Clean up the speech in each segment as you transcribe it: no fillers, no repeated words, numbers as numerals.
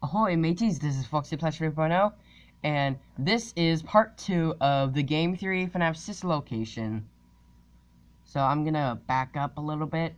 Ahoy mateys, this is Foxy Plush 3.0, and this is part 2 of the Game Theory FNaF sister location. So I'm gonna back up a little bit.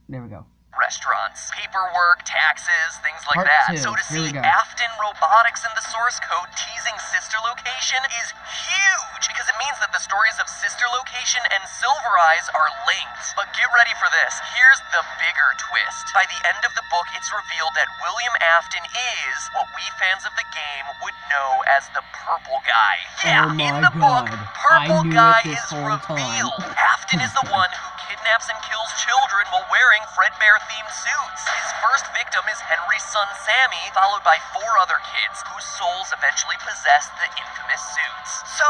There we go. Restaurants, paperwork, taxes, things like Part that. 2. So to Here we see go. Afton Robotics in the source code teasing sister location is huge because it means that the stories of sister location and Silver Eyes are linked. But get ready for this. Here's the bigger twist. By the end of the book, it's revealed that William Afton is what we fans of the game would know as the Purple Guy. Yeah, Oh in my the book, God. Purple I knew Guy it this is whole time. revealed. Afton is the one who kidnaps and kills children while wearing Fredbear-themed suits. His first victim is Henry's son Sammy, followed by 4 other kids whose souls eventually possess the infamous suits. So,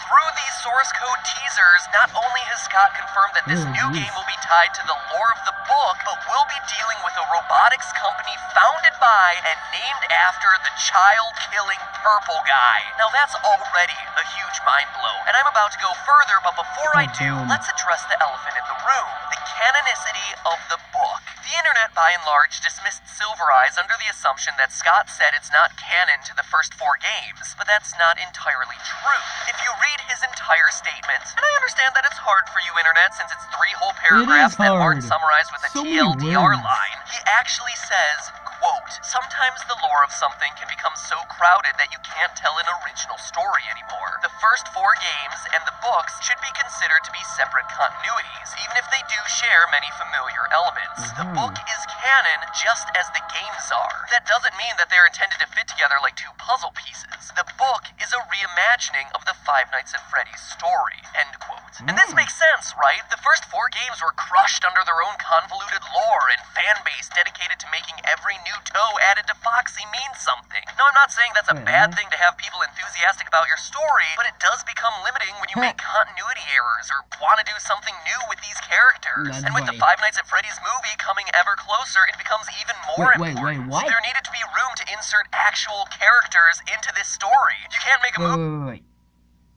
through these source code teasers, not only has Scott confirmed that this new game will be tied to the lore of the book, but we'll be dealing with a robotics company founded by and named after the child-killing Purple Guy. Now that's already a huge mind blow, and I'm about to go further, but before I do, let's address the elephant in the room, the canonicity of the book. The internet, by and large, dismissed Silver Eyes under the assumption that Scott said it's not canon to the first 4 games, but that's not entirely true. If you read his entire statement, and I understand that it's hard for you internet since it's 3 whole paragraphs that aren't summarized with a So many TLDR words. line, he actually says, quote, "Sometimes the lore of something can become so crowded that you can't tell an original story anymore. The first 4 games and the books should be considered to be separate continuities, even if they do share many familiar elements. The book is canon just as the games are. That doesn't mean that they're intended to fit together like 2 puzzle pieces. The book is a reimagining of the Five Nights at Freddy's story," end quote. And this makes sense, right? The first 4 games were crushed under their own convoluted lore and fan base dedicated to making every new toe added to Foxy mean something. Now, I'm not saying that's a bad thing to have people enthusiastic about your story, but it does become limiting when you make continuity errors or want to do something new with these characters. That's and with the right. Five Nights at Freddy's movie coming ever closer, it becomes even more important. what? There needed to be room to insert actual characters into this story. You can't make a movie. Wait.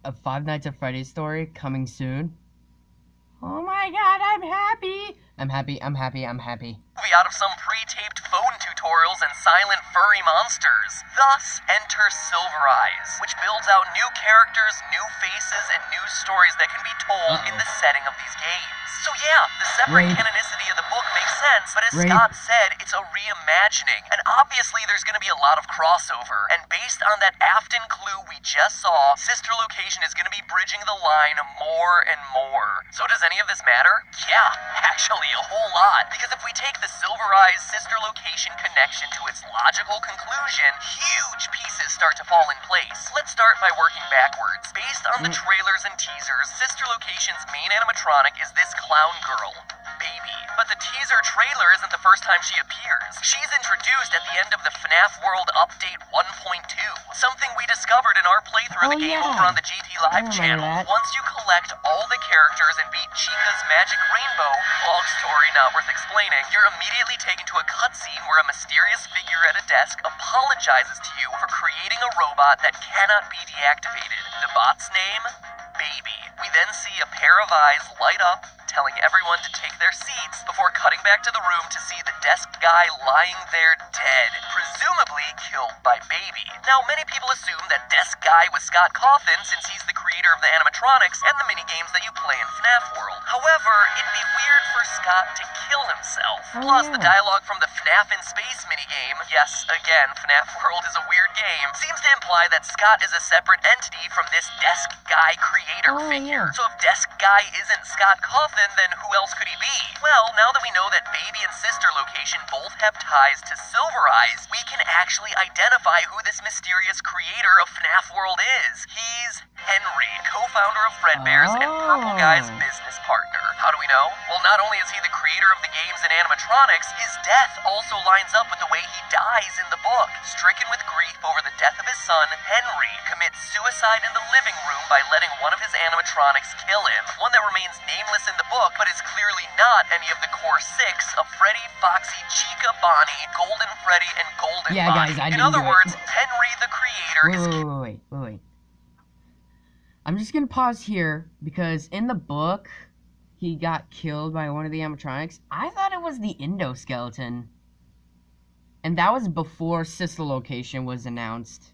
A Five Nights at Freddy's story coming soon? Oh my god, I'm happy! I'm happy. Movie out of some pre-taped phone tutorials and silent furry monsters. Thus, enter Silver Eyes, which builds out new characters, new faces, and new stories that can be told in the setting of these games. So yeah, the separate canonicity of the book makes sense, but as Scott said, it's a reimagining, and obviously there's going to be a lot of crossover. And based on that Afton clue we just saw, Sister Location is going to be bridging the line more and more. So does any of this matter? Yeah, actually a whole lot. Because if we take the Silver Eyes Sister Location connection to its logical conclusion, huge pieces start to fall in place. Let's start by working backwards. Based on the trailers and teasers, Sister Location's main animatronic is this clown girl, Baby. But the teaser trailer isn't the first time she appears. She's introduced at the end of the FNaF World Update 1.2, something we discovered in our playthrough of the game over on the GT Live channel. Once you collect all the characters and beat Chica's Magic Rainbow, long story not worth explaining, you're immediately taken to a cutscene where a mysterious figure at a desk apologizes to you for creating a robot that cannot be deactivated. The bot's name? Baby. We then see a pair of eyes light up, telling everyone to take their seats before cutting back to the room to see the desk guy lying there dead, presumably killed by Baby. Now, many people assume that desk guy was Scott Cawthon since he's the creator of the animatronics and the minigames that you play in FNaF World. However, it'd be weird for Scott to kill himself. Plus, the dialogue from the FNaF in Space minigame, yes, again, FNaF World is a weird game, seems to imply that Scott is a separate entity from this desk guy creator figure. So if desk guy isn't Scott Cawthon, then who else could he be? Well, now that we know that Baby and Sister Location both have ties to Silver Eyes, we can actually identify who this mysterious creator of FNaF World is. He's Henry, co-founder of Fredbear's and Purple Guy's business partner. How do we know? Well, not only is he the creator of the games and animatronics, his death also lines up with the way he dies in the book. Stricken with grief over the death of his son, Henry commits suicide in the living room by letting one of his animatronics kill him. One that remains nameless in the book, but is clearly not any of the core 6 of Freddy, Foxy, Chica, Bonnie, Golden Freddy, and Golden Bonnie. Guys, I in didn't other do words, it. Henry the creator is... Wait. I'm just gonna pause here, because in the book, he got killed by one of the animatronics. I thought it was the endoskeleton. And that was before sister location was announced.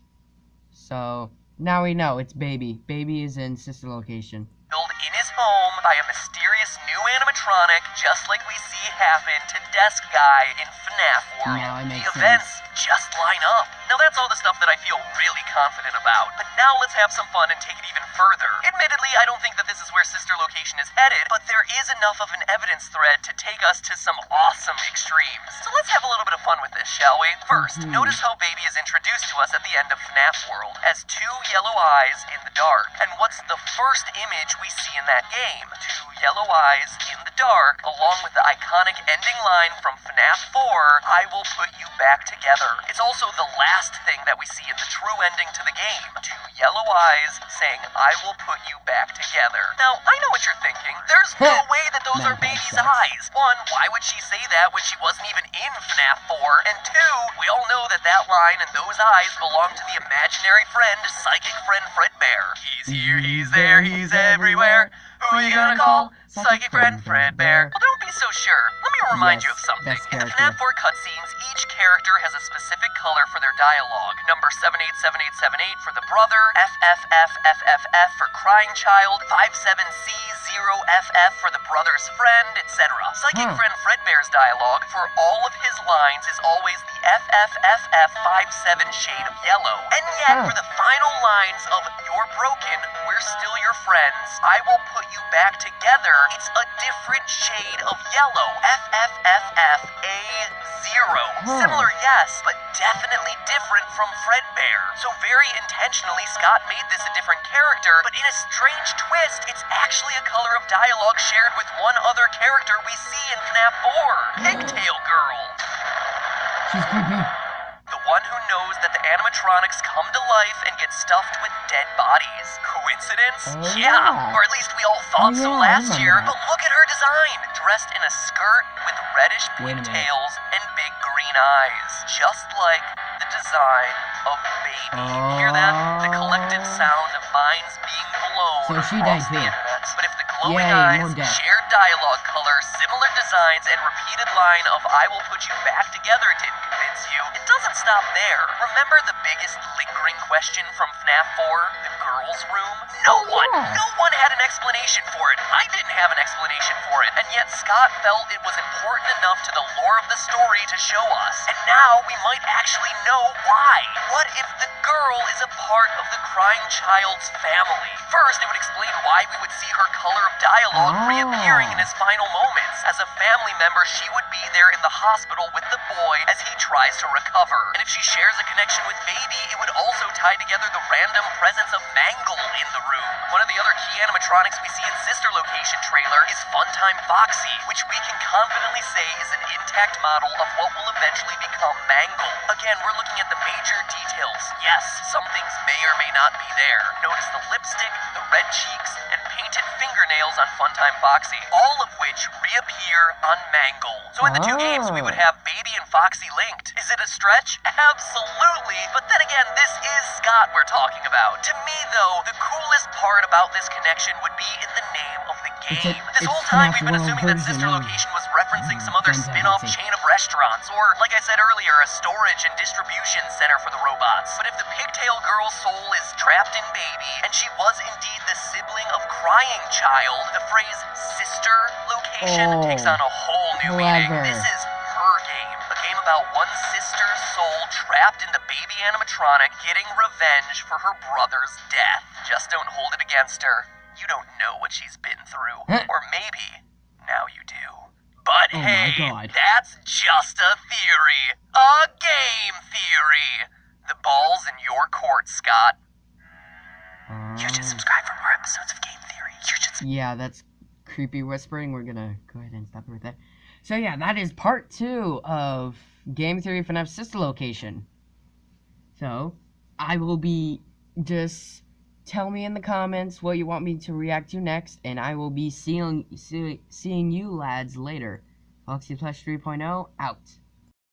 So now we know it's Baby. Baby is in sister location. Killed in his home by a mysterious new animatronic, just like we see happen to Desk Guy in FNaF World. Now it The makes events sense. just line up. Now that's all the stuff that I feel really confident about. But now let's have some fun and take it even further. Admittedly, I don't think that this is where sister location is headed, but there is enough of an evidence thread to take us to some awesome extremes. So let's have a little bit of fun with this, shall we? First, notice how Baby is introduced to us at the end of FNaF World as 2 yellow eyes in the dark. And what's the first image we see in that game? 2 yellow eyes in the dark, along with the iconic ending line from FNaF 4, I will put you back together. It's also the last thing that we see in the true ending to the game. 2 yellow eyes saying, I will put you back together. Now, I know what you're thinking. There's no way that those are Baby's eyes. One, why would she say that when she wasn't even in FNaF 4? And two, we all know that that line and those eyes belong to the imaginary friend, Psychic Friend Fredbear. He's here, he's there, he's everywhere. Who are you gonna call? Psychic Friend Fredbear. Well, don't be so sure. Let me remind you of something. best In the character. FNaF 4 cutscenes, each character has a specific color for their dialogue. Number 787878 for the brother, FFFFFF for crying child, 57C0FF for the brother's friend, etc. Psychic Friend Fredbear's dialogue for all of his lines is always the FFFF57 shade of yellow. And yet, for the final lines of You're Broken, We're Still Your Friends, I Will Put You Back Together, it's a different shade of yellow. FFFFA0. Similar, yes, but definitely different from Fredbear. So very intentionally, Scott made this a different character, but in a strange twist, it's actually a color of dialogue shared with one other character we see in FNaF 4, Pigtail Girl. She's creepy. The one who knows that the animatronics come to life and get stuffed with dead bodies. Coincidence? Yeah. Or at least we all thought so I last remember year. that. But look at her design. Dressed in a skirt with reddish Wait a minute. pigtails and big green eyes. Just like the design of Baby. Hear that? The collective sound of minds being blown So she across died the here. internet. But if the glowing Yay, eyes, more death. shared dialogue color, similar designs, and repeated line of I will put you back together didn't convince you, it doesn't stop there. Remember the biggest lingering question from FNaF 4? The girls' room? No one had an explanation for it. I didn't have an explanation for it. And yet Scott felt it was important enough to the lore of the story to show us. And now we might actually know why. What if the girl is a part of the crying child's family? First, it would explain why we would see her color of dialogue reappearing in his final moments. As a family member, she would be there in the hospital with the boy as he tries to recover. And if she shares a connection with Baby, it would also tie together the random presence of Mangle in the room. One of the other key animatronics we see in Sister Location trailer is Funtime Foxy, which we can confidently say is an intact model of what will eventually become Mangle. Again, we're looking at the major details. Yes, some things may or may not be there. Notice the lipstick, the red cheeks, and painted fingernails on Funtime Foxy, all of which reappear on Mangle. So in the two games, we would have Baby and Foxy linked. Is it a stretch? Absolutely. But then again, this is Scott we're talking about. To me, though, the coolest part about this connection would be in the name of the game. This whole time, we've been assuming that Sister Location was referencing some other spin-off chain of restaurants, or, like I said earlier, a storage and distribution center for the robots. But if the Pigtail Girl's soul is trapped in Baby, and she was indeed the sibling of Crying Child, the phrase Sister Location takes on a whole new meaning. This is her game. A game about one sister's soul trapped in the Baby animatronic getting revenge for her brother's death. Just don't hold it against her. You don't know what she's been through. Or maybe, now you do. But hey, that's just a theory. A game theory. The ball's in your court, Scott. You should subscribe for more episodes of Game Theory. Yeah, that's creepy whispering. We're gonna go ahead and stop it right there. So yeah, that is part 2 of Game Theory FNaF Sister Location. So, I will be just tell me in the comments what you want me to react to next, and I will be seeing you lads later. Foxy Flash 3.0 out.